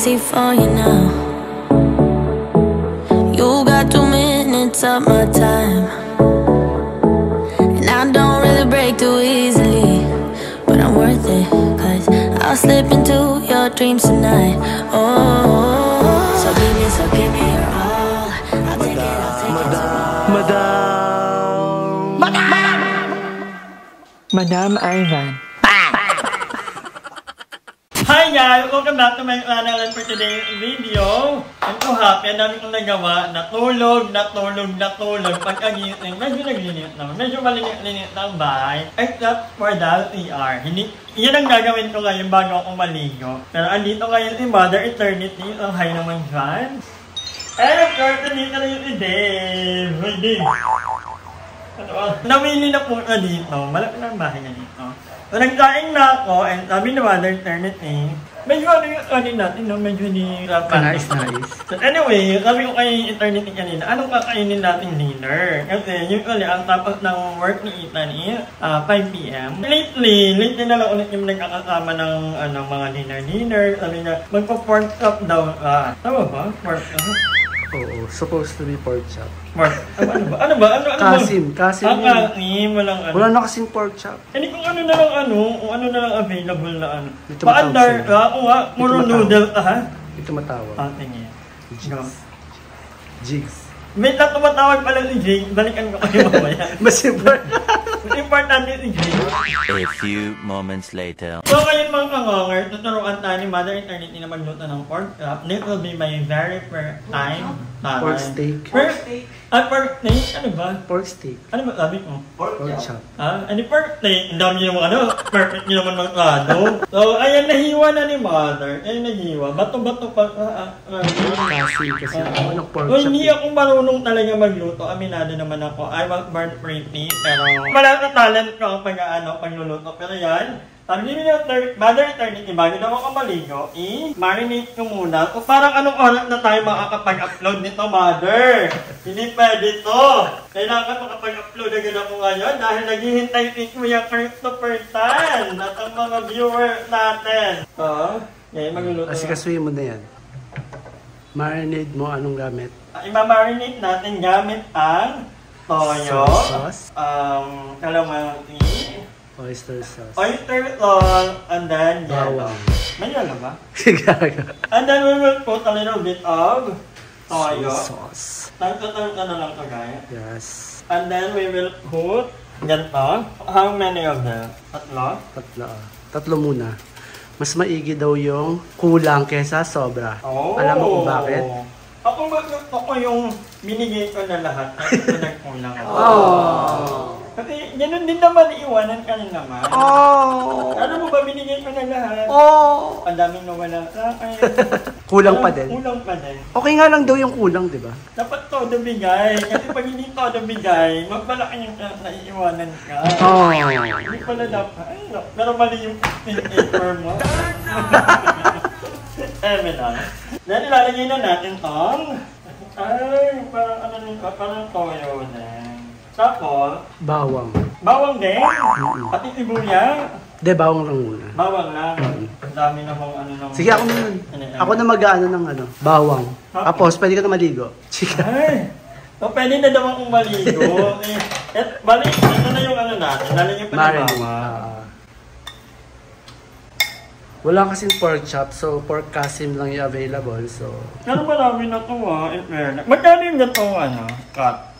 crazy for you now. You got 2 minutes of my time, and I don't really break too easily, but I'm worth it, cause I'll slip into your dreams tonight. Oh, so give me your all. I'll take it, Madam Ivan. Hi guys! Welcome back to my channel, and for today's video, I'm so happy. Ang dami kong nagawa. Natulog. Pagkagising, medyo naglinis naman. Medyo malinis na ang bahay. Except for the CR. Yan ang gagawin ko ngayon bago ako maligo. Pero andito ngayon si Mother Eternity. Ang hi naman dyan. And of course, andito na yun si Dave. Hi Dave! Nawili na po na dito. Malaki na ang bahay na dito. So, nagsaing na ako, and sabi ni Mother Eternity, medyo ano yung kanin natin, no? Medyo hindi Nice. So, anyway, sabi ko kay Eternity kanina, anong kakainin natin dinner? Kasi usually, ang tapos ng work ni Ethan is 5 p.m. Lately na lang ulit yung nagkakasama ng mga dinner. Sabi niya, magpa-pork chop daw ka. Tama ba? Pork chop? Oo, supposed to be pork chop. Ano ba? Kasim Kasim, walang ano. Wala na kasing pork chop. Hindi kung ano na lang available na ano. Dito Paandar, ako nga, puro noodle ka ha? Ito matawag. Tingin. Jigs. May tumatawag pala si Jake, balikan ko kayo mamaya. Mas importante si Jake. A few moments later. So ngayon mga kangonger, tuturuan tayo ni Mother Eternity na magluto ng pork chop. This will be my very first time. Pork steak. Pork steak? Pork steak? Ano ba? Pork steak. Ano ba sabi ko? Pork chop. Ano pork steak? Ang dami yung perfect nyo naman magkado. So ayan, nahiwa na ni Mother. Ayan, nahiwa. Bato-bato pa. Kasi ano pork chop. Hindi ako marunong talaga magluto. Aminado naman ako. I was born pretty. Pero wala na talent ko pag pagluluto. Pero yan, sabi ni Mother Eternity, bago naman ako maligo, i-marinate ko muna. So parang anong oras na tayo makakapag-upload nito, Mother? Hindi pwede to. Kailangan makapag-upload agad ako ngayon dahil naghihintay si Kuya Christopher Tan at ang mga viewers natin. So, magluluto. Asikasuhin mo na yan. Marinade mo anong gamit? Ima-marinate natin gamit ang toyo, sauce, calamansi, oyster sauce, and then bawang. May yellow ba? And then we will put a little bit of toyo. Sauce. Tangka na lang ito, guys. Yes. And then we will put ganito. How many of them? Tatlo? Tatlo muna. Mas maigi daw yung kulang kesa sobra. Oh. Alam mo kung bakit? Ako yung binigay ko na lahat. Ito nagkulang ako. Oh. Kasi ganun din naman, iiwanan ka rin naman. Oh. Ano mo ba, binigay ko na lahat? Oh. Ang daming nawala sa akin. Kulang pa din. Kulang pa din. Okay nga lang daw yung kulang, di ba? Dapat todo bigay. Kasi pag hindi todo bigay, magbalaki yung naiiwanan ka. Oh. Hindi pala dapat. Ay, no. Pero mali yung paper mo. Then ilalagay na natin tong. Ay, parang toyo din. Tapos, Bawang. Bawang din? Pati sibuyas? Hindi, bawang lang muna. Bawang lang. Ang dami namang naman. Sige, ako naman. Ako na mag-ano ng bawang. Tapos, pwede ka na maligo. Sige. Ay! So, pwede na naman kung maligo. Balik, ito na yung natin. Lalagyan pa ng bawang. Wala kasing pork chop, so pork kasim lang yung available, so... Pero marami na ito Magkano yung gatong cut?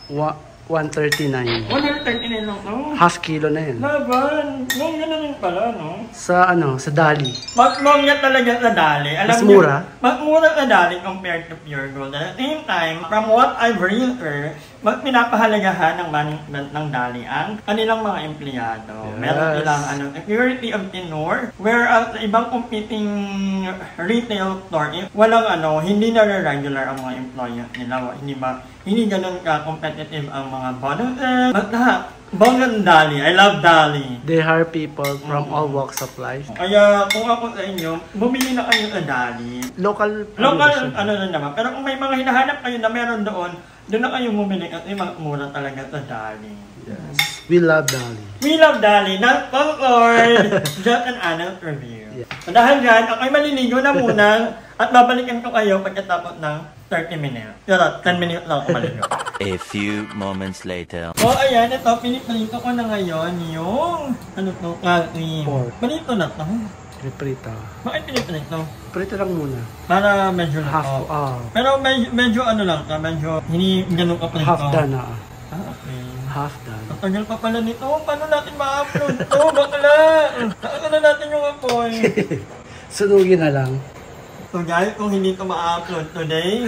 139. 139 lang ito? Half kilo na yun. Laban! Mongga na rin pala, no? Sa sa Dali. Mongga talaga sa Dali. Mas mura? Mas mura sa Dali compared to Pure Gold. At the same time, from what I've researched, mas pinapahalagahan ng management ng Dali ang kanilang mga empleyado. Yes. Meron silang security of tenure, whereas sa ibang competing retail store, walang hindi na regular ang mga employees nila. Hindi ganun ka-competitive ang mga bonuses. Basta, bonggang Dali. I love Dali. They hire people from all walks of life. Kaya kung ako sa inyo, bumili na kayo sa Dali. Local na naman. Pero kung may mga hinahanap kayo na meron doon na kayo bumili kasi mura talaga sa Dali. Yes. We love Dali. We love Dali. Not sponsored. Just an honest review. Yeah. So dahil dyan, ako'y maliligo na muna. At babalikan ko kayo pagkatapos ng 30 minutes. Pero 10 minutes lang ako maligo. A few moments later. So, ayan, ito, pinipalito ko na ngayon yung, ano to, kain. Pork. Palito na to. Prito. Bakit pinipalito? Prito lang muna. Para medyo Half, luto. Pero medyo ano lang ka, medyo hindi ganun ka palito. half done na. Okay. Half done. Tagal pa pala nito. Paano natin ma-upload to? Bakla! Saan na natin yung apoy? Sunugin na lang. So guys, kung hindi ito ma-upload today,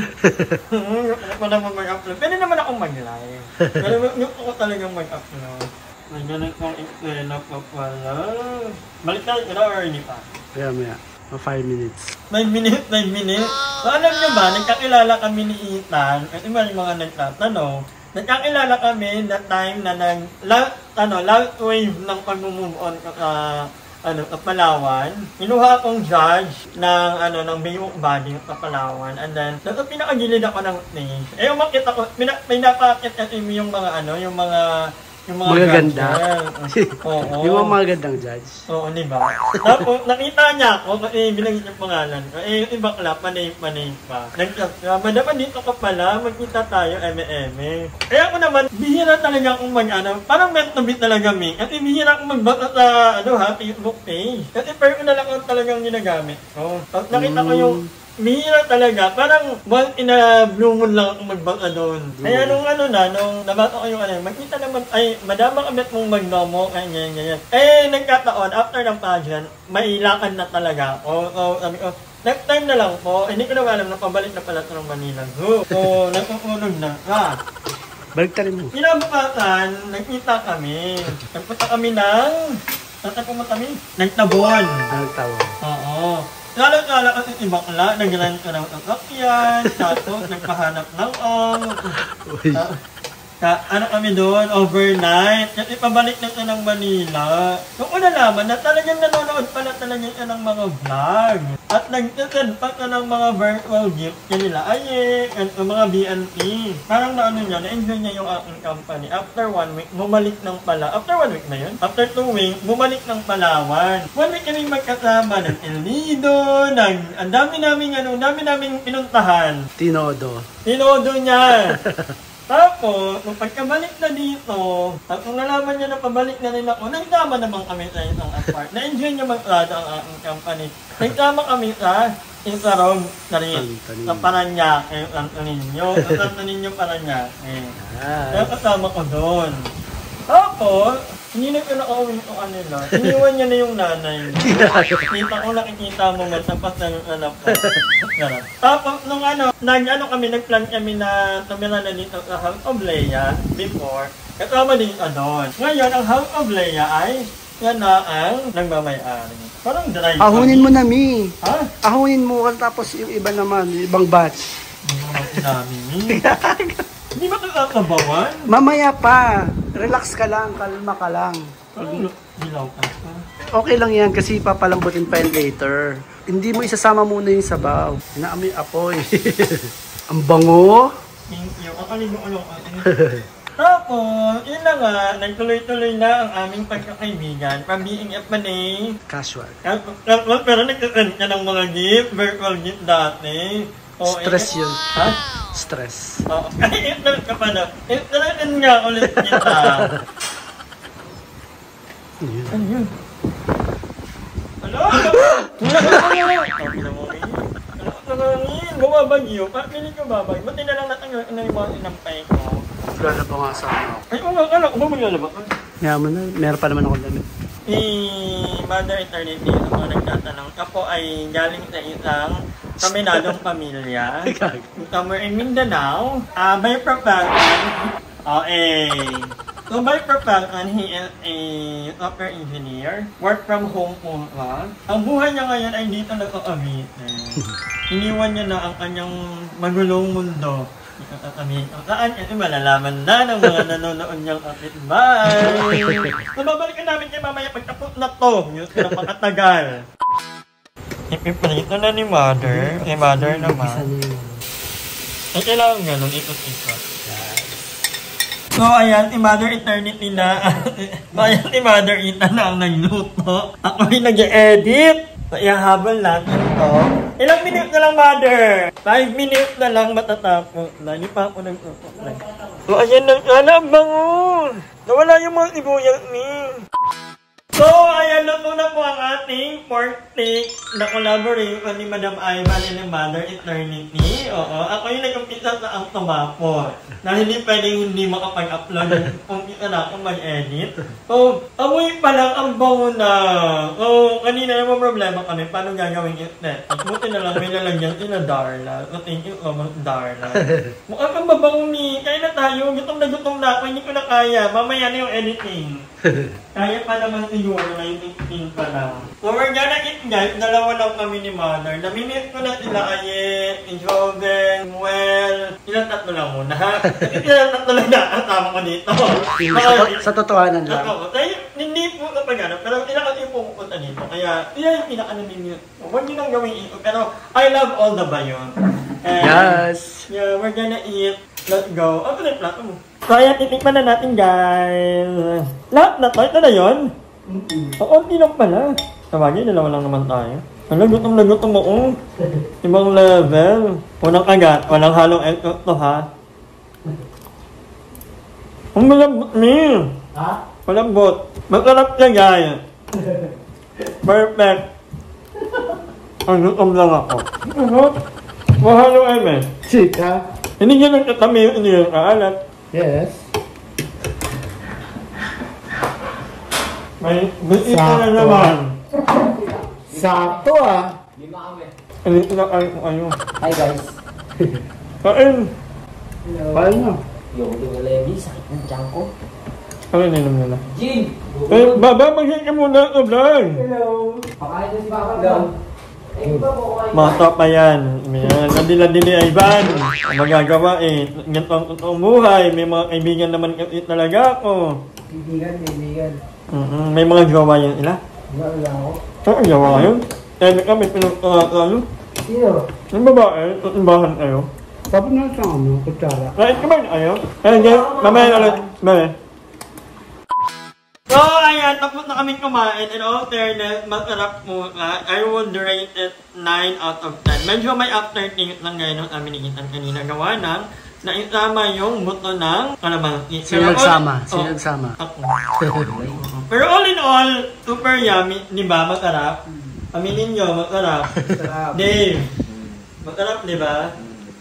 ano pa naman mag-upload? Pwede naman akong mag-live. Pero gusto ko talagang mag-upload. May ganun kong eksena pa pala. Balik tayo ko na or hindi pa? Maya. 5 minutes. 9 minutes. So alam nyo ba, nagkakilala kami ni Ethan. Kasi ba yung mga nagtatanong, nagkakilala kami na time na last wave ng pag-move on Palawan. Kinuha akong judge ng Baywalk Body sa Palawan. And then, pinakagilid ako ng stage. Eh, umakit ako, may napakit kasi yung mga magaganda. Oo. Yung mga magandang judge. Oo, di ba? Tapos, nakita niya ako, kasi binanggit yung pangalan ko. Eh, yung iba klap, panay pa. Madaman dito ka pala, magkita tayo, eme. Kaya ako naman, bihira talaga akong parang meant to be talaga me. Kasi bihira akong magbasa sa, Facebook page. Kasi pero na lang ang talagang ginagamit ko. Tapos nakita ko yung, bihira talaga. Parang once in a blue moon lang akong magbasa doon. Kaya nung nabasa ko yung magkita naman, madama kami mong magnomo, ganyan. Eh, nagkataon, after ng pageant, may lakad na talaga ako. So, sabi ko, next time na lang po, hindi ko na alam na pabalik na pala ng Manila Zoo. So, nagkukulog na. Balik tayo mo. Kinabukasan, nagkita kami. Nagpunta kami Nagtabon. Nagtabon. Oo. Kala kasi si bakla, nag-rent ka ng sasakyan, tapos nagpahanap ng kami doon, overnight, kasi pabalik na ito ng Manila. Doon ko nalaman na talagang nanonood pala talaga ito ng mga vlog. At nag-send pa ito ng mga virtual gift kanila, mga BNP. Parang na-enjoy niya yung aking company. After 1 week, bumalik ng pala. After 1 week na yun? After 2 weeks, bumalik ng Palawan. 1 week kami magkasama ng El Nido, ang dami naming pinuntahan. Tinodo niya. Tapos, nung pagkabalik na dito, at kung nalaman niya na pabalik na rin ako, nagsama naman kami sa isang apart. Na-enjoy niya magplado ang aking company. Nagsama kami sa Insarom na rin, sa Paranaque, Santo Niño, Paranaque. Kaya kasama ko doon. Tapos, hindi na ko nakauwi ko kanila. Iniwan niya na yung nanay. Nakikita mo man, tapos na yung anak ko. Tapos, nung nagplan kami na tumira na dito sa House of Leia before, kasama din doon. Ngayon, ang House of Leia ay yan na ang nagmamayari. Parang dry. Ahunin mo na, Mi. Ha? Ahunin mo, tapos yung iba naman, yung ibang batch. Hindi mo sinabi, Mi. Hindi ba ito kakabawan? Mamaya pa. Relax ka lang, kalma ka lang. Dilaw ka. Okay lang yan kasi papalambutin pa yan later. Hindi mo isasama muna yung sabaw. Inaamoy apoy. Ang bango. Thank you. Tapos, yun na nga, nagtuloy-tuloy na ang aming pagkakaibigan. From being F&A. Casual. Pero nagkasend ka ng mga gift, virtual gift dati. Stress yun. Ha? Stress. Oo. Ay, internet ka pa na. Internet nga ulit kita. Ano yun? Ano? Bumabagyo. Pili ko babag. Ba't na lang natanggal na yung mga inampay ko? Lalaba nga sa ako. Ay, anak ko ba maglalaba ka? Yaman na. Meron pa naman ako damit. Mother Eternity, sa mga nagtatanong, ako ay galing sa isang kaminadong pamilya. Somewhere in Mindanao. By profession, so by profession, he is a software engineer. Work from home po ba? Ang buhay niya ngayon ay dito nag-Cavite. Iniwan niya na ang kanyang magulong mundo. Saan kasi malalaman na ng mga nanonood niyang kapitbahay. So, babalikan namin kayo mamaya pagtapos na to. Yung napakatagal. Ipiprito na ni Mother. Kay Mother naman. Ay, kailangan ganun. Ikot-ikot. So, ayan, si Mother Eternity na. So, ayan, si Mother Ethan na ang nagluto. Ako ay nag-edit. So, ihahabol natin. to. Ilang minutes na lang, mother? 5 minutes na lang matatapos na. Hindi pa ako nag-upload. So, ayan na. Sana ang bango. Nawala yung mga sibuyas ni. So, ayan na po ang ating pork steak na collaboration ni Madam Ivan and Mother Eternity. Oo, ako yung nag-umpisa sa ang tumapo na hindi pwedeng hindi makapag-upload. Umpisa na ako mag-edit. So, amoy pa lang ang bango na. So, kanina naman problema kami. Paano gagawin it? Buti na lang may lalagyan sila Darla. So, thank you so much, Darla. Mukhang kang babango ni. Kaya na tayo. Gutom na ako. Hindi ko na kaya. Mamaya na yung editing. Kaya pa naman siguro na yung 16 pa lang. So we're gonna eat guys, dalawa lang kami ni Mother. Namimiss ko na sila Aye, Joven, Well, ilang tatlo lang muna ha? Ilang tatlo lang nakasama ko dito. Sa totohanan lang. Kaya hindi po kapag ano, pero ilang kasi pupunta dito. Kaya iyan yung pinaka-namimiss. Huwag nyo nang gawin ito, pero I love all the bayon. Yes! Yeah, we're gonna eat. Let's go. Ano na yung plato mo? Kaya titikman na natin guys. Lahat na to? Ito na yun? Oo, hindi lang pala. Sabagay, dalawa lang naman tayo. Ano, gutom na gutom mo. Ibang level. Walang kagat, walang halong egg to ha. Ang malambot ni. Ha? Malambot. Masarap siya guys. Perfect. Ang gutom lang ako. Ano? Mahalo egg. Chika? Hindi niya nagtatami, hindi yung kaalat. Yes. May ito na naman. Sakto ah. Hindi kinakain ko kayo. Hi guys. Kain! Paano na? Yung Levi, sakit ng tiyan ko. Ano ninom nila? Jin! Baba, mag-hit ka muna sa vlog! Hello! Pakain na si Papa. Hello! Mata pa yan. Nadila-dili ay Ivan. Ang magagawa eh. Ganito ang totoong buhay. May mga kaibigan naman kasi talaga ako. Kaibigan. May mga jowa yan ila? Wala ako. Oo, jowa yun. Eh, kami pinagkakalo. Sino? Yung babae, tutumbahan kayo. Sabi na sa ano, kutsara. Kahit kumain kayo? Mamaya na ulit. Mamaya. So, ayan, tapos na kaming kumain. In all fairness, masarap muna. I would rate it 9 out of 10. Medyo may aftertaste lang ngayon ng amin ni Ethan kanina. Gawa ng na isama yung buto ng kalamansi. Sino nagsama? Sino nagsama? Ako. Pero all in all, super yummy. Di ba? Masarap. Aminin nyo, masarap. Dave, masarap, di ba?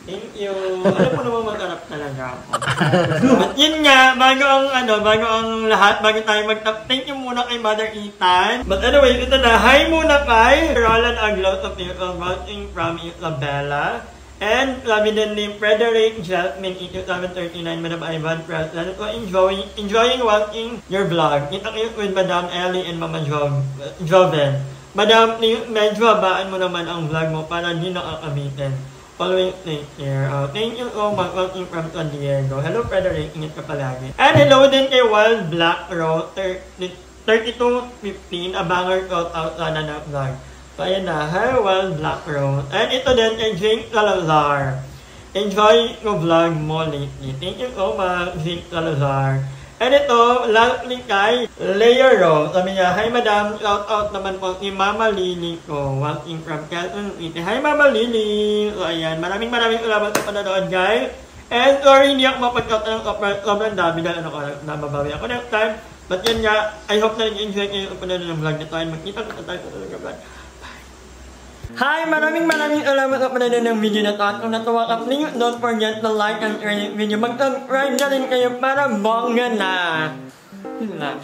Thank you. Alam mo naman masarap talaga ako. At yun nga, bago ang lahat, bago tayo mag-top, thank you muna kay Mother Ethan. But anyway, ito na. Hi muna kay Roland Aglos of watching from Isabela. And sabi din ni Frederick Jasmine 8739, Madam Ivan President. So enjoying watching your vlog. Kita-kit with Madam Ellie and Mama Joven. Madam, medyo habaan mo naman ang vlog mo para hindi nakakabitin. Always take care. Thank you so much watching from San Diego. Hello, Frederick. Ingat ka palagi. And hello din kay Wild Black Rose 3215. Abangar shout out sana na vlog. So, ayan na. Hi, Wild Black Rose. And ito din kay Jake Salazar. Enjoy yung vlog mo lately. Thank you so much, Jake Salazar. And ito, lastly kay Leia Rose. Sabi niya, hi madam, shout out naman po si Mama Lily ko, watching from Quezon City. Hi Mama Lily! So ayan, maraming salamat sa panonood guys. And sorry, hindi ako mapag-out ng sobrang dami dahil nababawi ako next time. But yun nga, I hope na nag-enjoy kayo sa panonood ng vlog nito. And magkita ko tayo sa talaga vlog. Hi! Maraming salamat sa panonood ng video na ito. At kung natuwa ka, please don't forget to like and share yung video. Mag-subscribe na rin kayo para bongga na. Yun lang.